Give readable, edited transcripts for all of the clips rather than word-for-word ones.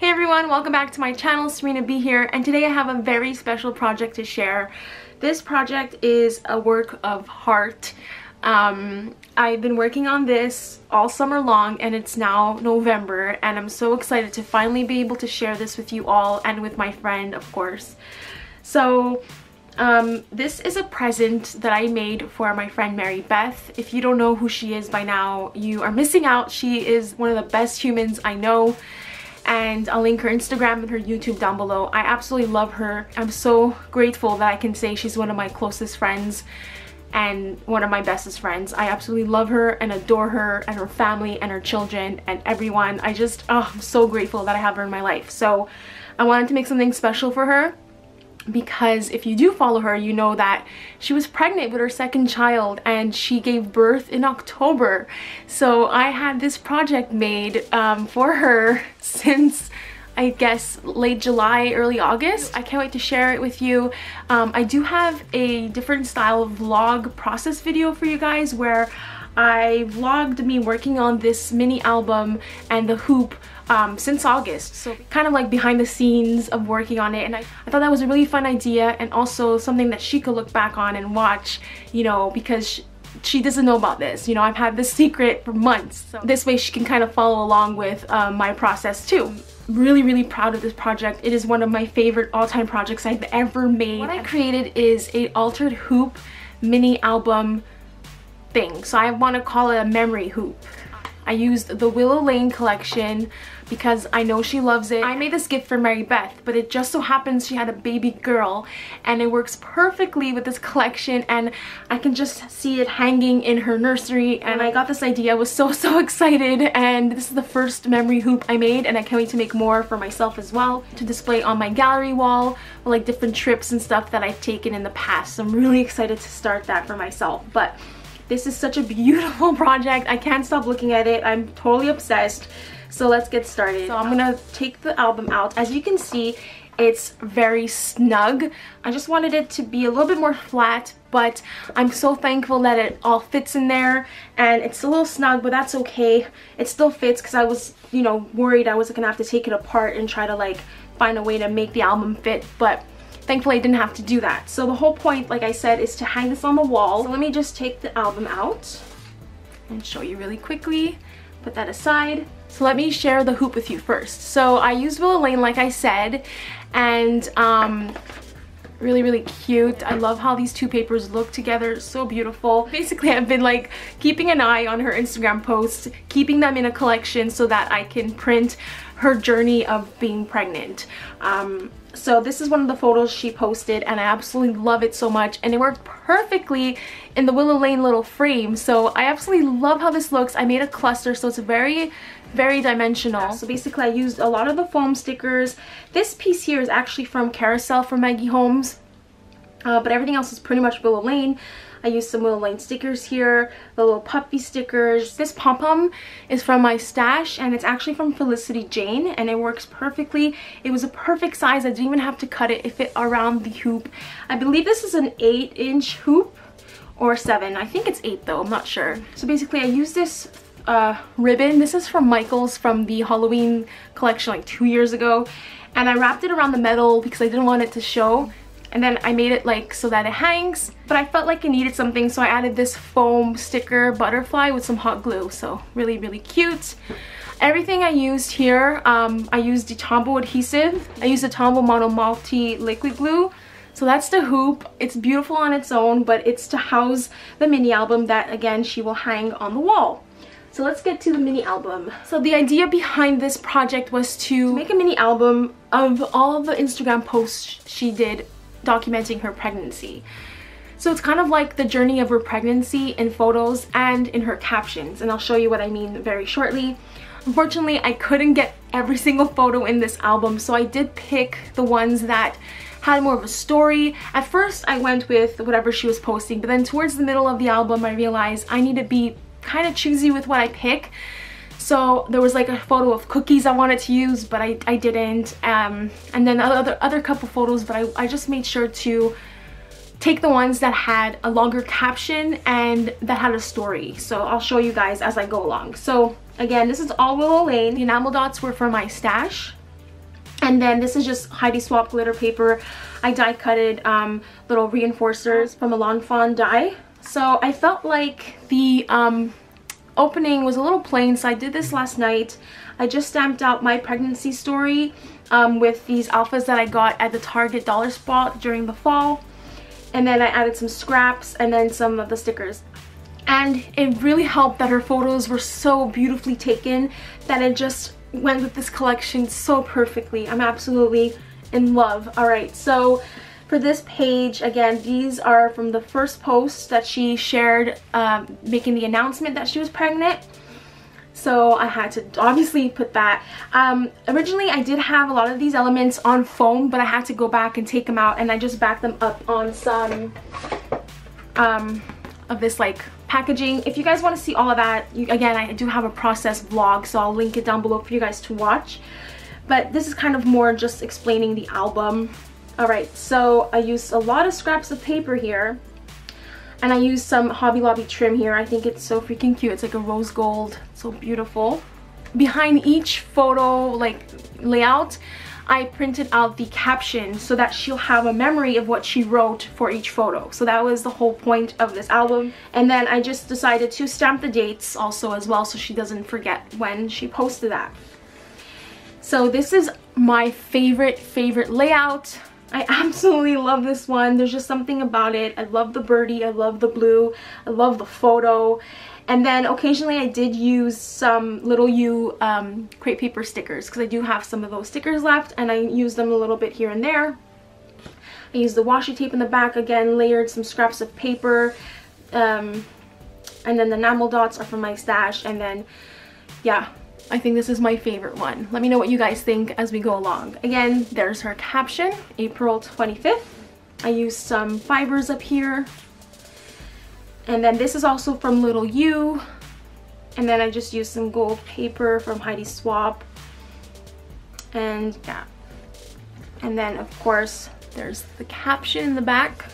Hey everyone, welcome back to my channel. Serena B here, and today I have a very special project to share. This project is a work of heart. I've been working on this all summer long and it's now November, and I'm so excited to finally be able to share this with you all and with my friend, of course. So this is a present that I made for my friend Mary Beth. If you don't know who she is by now, you are missing out. She is one of the best humans I know, and I'll link her Instagram and her YouTube down below. I absolutely love her. I'm so grateful that I can say she's one of my closest friends and one of my bestest friends. I absolutely love her and adore her and her family and her children and everyone. I'm so grateful that I have her in my life. So I wanted to make something special for her, because if you do follow her, you know that she was pregnant with her second child and she gave birth in October. So I had this project made for her since, I guess, late July, early August. I can't wait to share it with you. I do have a different style vlog process video for you guys where I vlogged me working on this mini album and the hoop since August, so kind of like behind the scenes of working on it, and I thought that was a really fun idea and also something that she could look back on and watch, you know, because she doesn't know about this. You know, I've had this secret for months, so this way she can kind of follow along with my process too. Really proud of this project. It is one of my favorite all-time projects I've ever made. What I created is a altered hoop mini album thing, so I want to call it a memory hoop. I used the Willow collection because I know she loves it. I made this gift for Mary Beth, but it just so happens she had a baby girl and it works perfectly with this collection, and I can just see it hanging in her nursery. And I got this idea, I was so excited, and this is the first memory hoop I made, and I can't wait to make more for myself as well to display on my gallery wall, with like different trips and stuff that I've taken in the past. So I'm really excited to start that for myself. But this is such a beautiful project. I can't stop looking at it. I'm totally obsessed. So let's get started. So I'm gonna take the album out. As you can see, it's very snug. I just wanted it to be a little bit more flat, but I'm so thankful that it all fits in there, and it's a little snug, but that's okay. It still fits because I was, you know, worried I was gonna have to take it apart and try to like find a way to make the album fit, but thankfully I didn't have to do that. So the whole point, like I said, is to hang this on the wall. So let me just take the album out and show you really quickly. Put that aside. So let me share the hoop with you first. So I used Willow like I said, and really cute. I love how these two papers look together, so beautiful. Basically, I've been like keeping an eye on her Instagram posts, keeping them in a collection so that I can print her journey of being pregnant. So this is one of the photos she posted, and I absolutely love it so much, and it worked perfectly in the Willow little frame. So I absolutely love how this looks. I made a cluster, so it's very dimensional. So basically I used a lot of the foam stickers. This piece here is actually from Carousel from Maggie Holmes, but everything else is pretty much Willow Lane. I used some Willow stickers here, the little puppy stickers. This pom-pom is from my stash, and it's actually from Felicity Jane, and it works perfectly. It was a perfect size. I didn't even have to cut it. It fit around the hoop. I believe this is an 8-inch hoop or 7. I think it's 8 though, I'm not sure. So basically I used this ribbon. This is from Michael's from the Halloween collection like 2 years ago, and I wrapped it around the metal because I didn't want it to show. And then I made it like so that it hangs, but I felt like it needed something, so I added this foam sticker butterfly with some hot glue. So really cute. Everything I used here, I used the Tombow adhesive. I used the Tombow Mono Multi liquid glue. So that's the hoop. It's beautiful on its own, but it's to house the mini album that, again, she will hang on the wall. So let's get to the mini album. So the idea behind this project was to make a mini album of all of the Instagram posts she did documenting her pregnancy. So it's kind of like the journey of her pregnancy in photos and in her captions, and I'll show you what I mean very shortly. Unfortunately, I couldn't get every single photo in this album, so I did pick the ones that had more of a story. At first I went with whatever she was posting, but then towards the middle of the album I realized I need to be kind of choosy with what I pick. So there was like a photo of cookies I wanted to use, but I didn't. And then other couple photos, but I just made sure to take the ones that had a longer caption and that had a story. So I'll show you guys as I go along. So again, this is all Willow Lane. The enamel dots were from my stash. And then this is just Heidi Swapp glitter paper. I die cutted little reinforcers from a Lawn Fawn die. So I felt like the opening was a little plain, so I did this last night. I just stamped out my pregnancy story with these alphas that I got at the Target dollar spot during the fall. And then I added some scraps and then some of the stickers. And it really helped that her photos were so beautifully taken that it just went with this collection so perfectly. I'm absolutely in love. Alright, so for this page, again, these are from the first post that she shared making the announcement that she was pregnant. So I had to obviously put that. Originally I did have a lot of these elements on foam, but I had to go back and take them out, and I just backed them up on some of this like packaging. If you guys want to see all of that, again, I do have a process vlog, so I'll link it down below for you guys to watch. But this is kind of more just explaining the album. Alright, so I used a lot of scraps of paper here, and I used some Hobby Lobby trim here. I think it's so freaking cute. It's like a rose gold, so beautiful. Behind each photo like layout, I printed out the caption so that she'll have a memory of what she wrote for each photo. So that was the whole point of this album. And then I just decided to stamp the dates also as well, so she doesn't forget when she posted that. So this is my favorite layout. I absolutely love this one. There's just something about it. I love the birdie, I love the blue, I love the photo. And then occasionally I did use some Little You crepe paper stickers, because I do have some of those stickers left, and I used them a little bit here and there. I used the washi tape in the back, again layered some scraps of paper, and then the enamel dots are from my stash. And then yeah, I think this is my favorite one. Let me know what you guys think as we go along. Again, there's her caption, April 25th. I used some fibers up here. And then this is also from Little You. And then I just used some gold paper from Heidi Swapp. And yeah. And then of course, there's the caption in the back.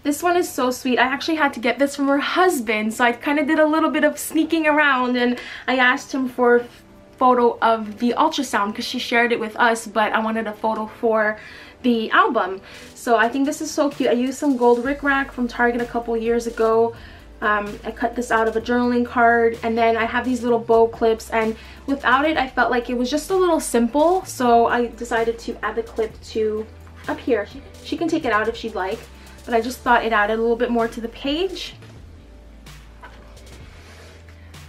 This one is so sweet. I actually had to get this from her husband, so I kind of did a little bit of sneaking around, and I asked him for a photo of the ultrasound because she shared it with us, but I wanted a photo for the album. So I think this is so cute. I used some gold rickrack from Target a couple years ago. I cut this out of a journaling card, and then I have these little bow clips, and without it I felt like it was just a little simple, so I decided to add the clip to up here. She can take it out if she'd like, but I just thought it added a little bit more to the page.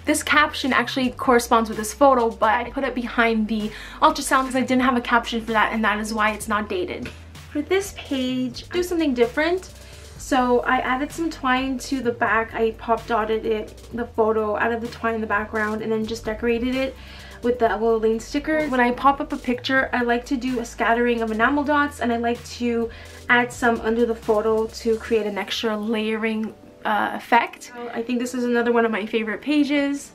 This caption actually corresponds with this photo, but I put it behind the ultrasound because I didn't have a caption for that, and that is why it's not dated. For this page, do something different. So I added some twine to the back. I pop dotted it, the photo, out of the twine in the background, and then just decorated it with the Willow Lane stickers. When I pop up a picture, I like to do a scattering of enamel dots, and I like to add some under the photo to create an extra layering effect. So I think this is another one of my favorite pages.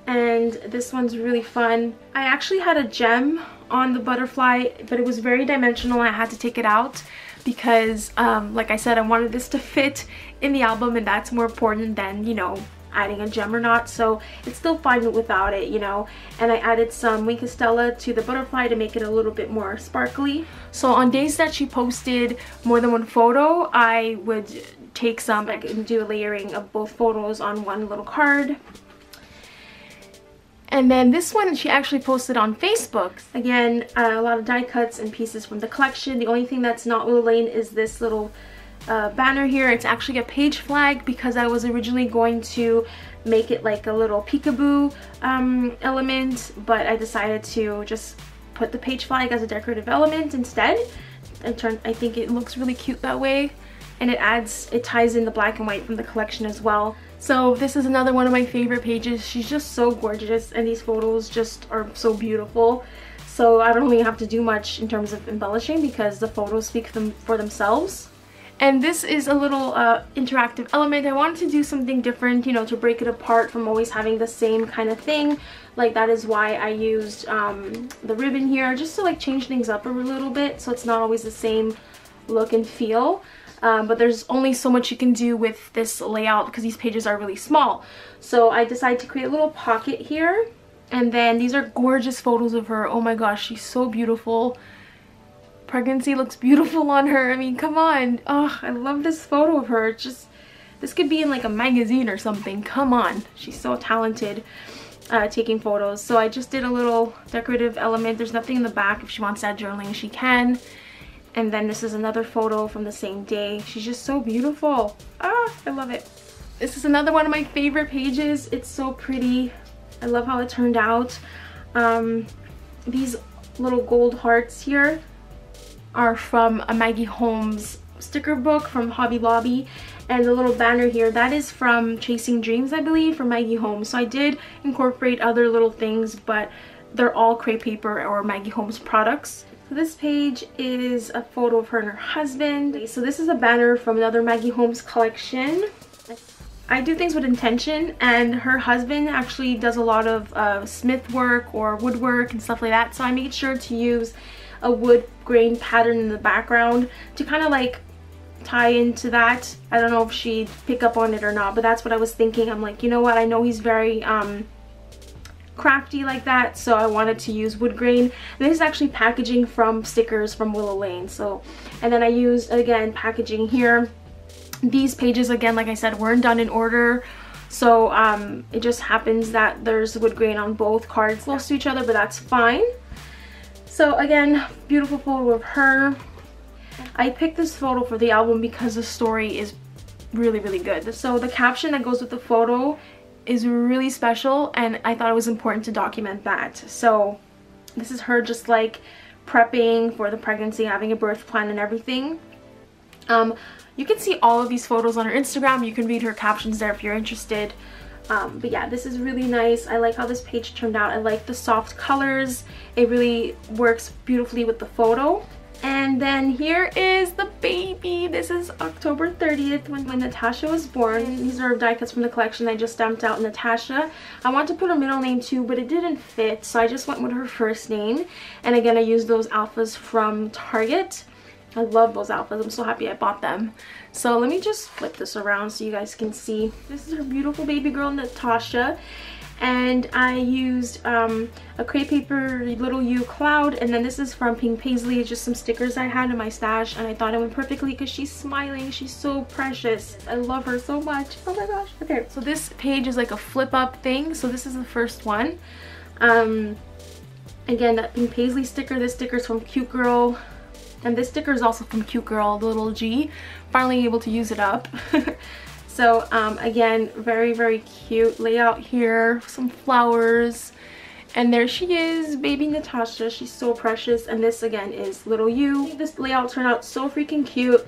And this one's really fun. I actually had a gem on the butterfly, but it was very dimensional. I had to take it out because like I said, I wanted this to fit in the album, and that's more important than, you know, adding a gem or not. So it's still fine without it, you know. And I added some Wink Stella to the butterfly to make it a little bit more sparkly. So on days that she posted more than one photo, I would take some and do a layering of both photos on one little card. And then this one she actually posted on Facebook. Again, a lot of die cuts and pieces from the collection. The only thing that's not Willow Lane is this little banner here. It's actually a page flag because I was originally going to make it like a little peekaboo element, but I decided to just put the page flag as a decorative element instead. I think it looks really cute that way, and it ties in the black and white from the collection as well. So this is another one of my favorite pages. She's just so gorgeous, and these photos just are so beautiful. So I don't really have to do much in terms of embellishing because the photos speak for themselves. And this is a little interactive element. I wanted to do something different, you know, to break it apart from always having the same kind of thing. Like, that is why I used the ribbon here, just to like change things up a little bit so it's not always the same look and feel. But there's only so much you can do with this layout because these pages are really small. So I decided to create a little pocket here. And then these are gorgeous photos of her. Oh my gosh, she's so beautiful. Pregnancy looks beautiful on her. I mean, come on. Oh, I love this photo of her. It's just, this could be in like a magazine or something. Come on. She's so talented taking photos. So I just did a little decorative element. There's nothing in the back. If she wants that journaling, she can. And then this is another photo from the same day. She's just so beautiful. Ah, I love it. This is another one of my favorite pages. It's so pretty. I love how it turned out. These little gold hearts here are from a Maggie Holmes sticker book from Hobby Lobby, and the little banner here, that is from Chasing Dreams, I believe, from Maggie Holmes. So I did incorporate other little things, but they're all crepe paper or Maggie Holmes products. So this page is a photo of her and her husband. So this is a banner from another Maggie Holmes collection. I do things with intention, and her husband actually does a lot of smith work or woodwork and stuff like that, so I made sure to use a wood grain pattern in the background to kind of like tie into that. I don't know if she'd pick up on it or not, but that's what I was thinking. I'm like, you know what, I know he's very crafty like that, so I wanted to use wood grain. And this is actually packaging from stickers from Willow Lane. So, and then I used, again, packaging here. These pages, again, like I said, weren't done in order, so it just happens that there's wood grain on both cards close to each other, but that's fine. So again, beautiful photo of her. I picked this photo for the album because the story is really, really good. So the caption that goes with the photo is really special, and I thought it was important to document that. So this is her just like prepping for the pregnancy, having a birth plan and everything. You can see all of these photos on her Instagram. You can read her captions there if you're interested. But yeah, this is really nice. I like how this page turned out. I like the soft colors. It really works beautifully with the photo. And then here is the baby. This is October 30th when Natasha was born. These are die cuts from the collection. I just stamped out Natasha. I want to put her middle name too, but it didn't fit, so I just went with her first name. And again, I used those alphas from Target. I love those outfits. I'm so happy I bought them. So let me just flip this around so you guys can see. This is her beautiful baby girl, Natasha. And I used a crepe paper little U cloud. And then this is from Pink Paisley. It's just some stickers I had in my stash. And I thought it went perfectly because she's smiling. She's so precious. I love her so much. Oh my gosh. Okay, so this page is like a flip up thing. So this is the first one. Again, that Pink Paisley sticker. This sticker is from Cute Girl. And this sticker is also from Cute Girl, the little G. Finally able to use it up. So again, very, very cute layout here. Some flowers. And there she is, baby Natasha. She's so precious. And this again is little you. This layout turned out so freaking cute.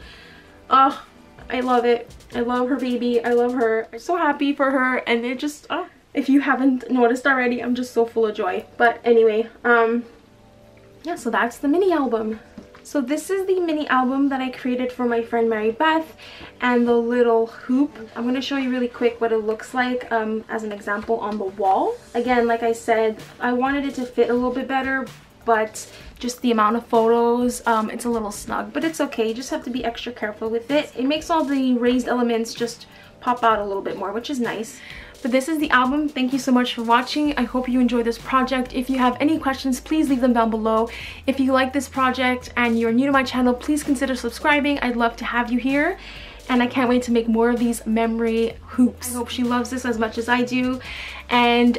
Oh, I love it. I love her baby. I love her. I'm so happy for her. And it just, if you haven't noticed already, I'm just so full of joy. But anyway, yeah, so that's the mini album. So this is the mini album that I created for my friend Mary Beth, and the little hoop. I'm going to show you really quick what it looks like as an example on the wall. Again, like I said, I wanted it to fit a little bit better, but just the amount of photos, it's a little snug, but it's okay. You just have to be extra careful with it. It makes all the raised elements just pop out a little bit more, which is nice. But this is the album. Thank you so much for watching. I hope you enjoyed this project. If you have any questions, please leave them down below. If you like this project and you're new to my channel, please consider subscribing. I'd love to have you here. And I can't wait to make more of these memory hoops. I hope she loves this as much as I do. And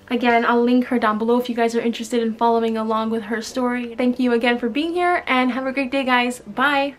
again, I'll link her down below if you guys are interested in following along with her story. Thank you again for being here, and have a great day, guys. Bye!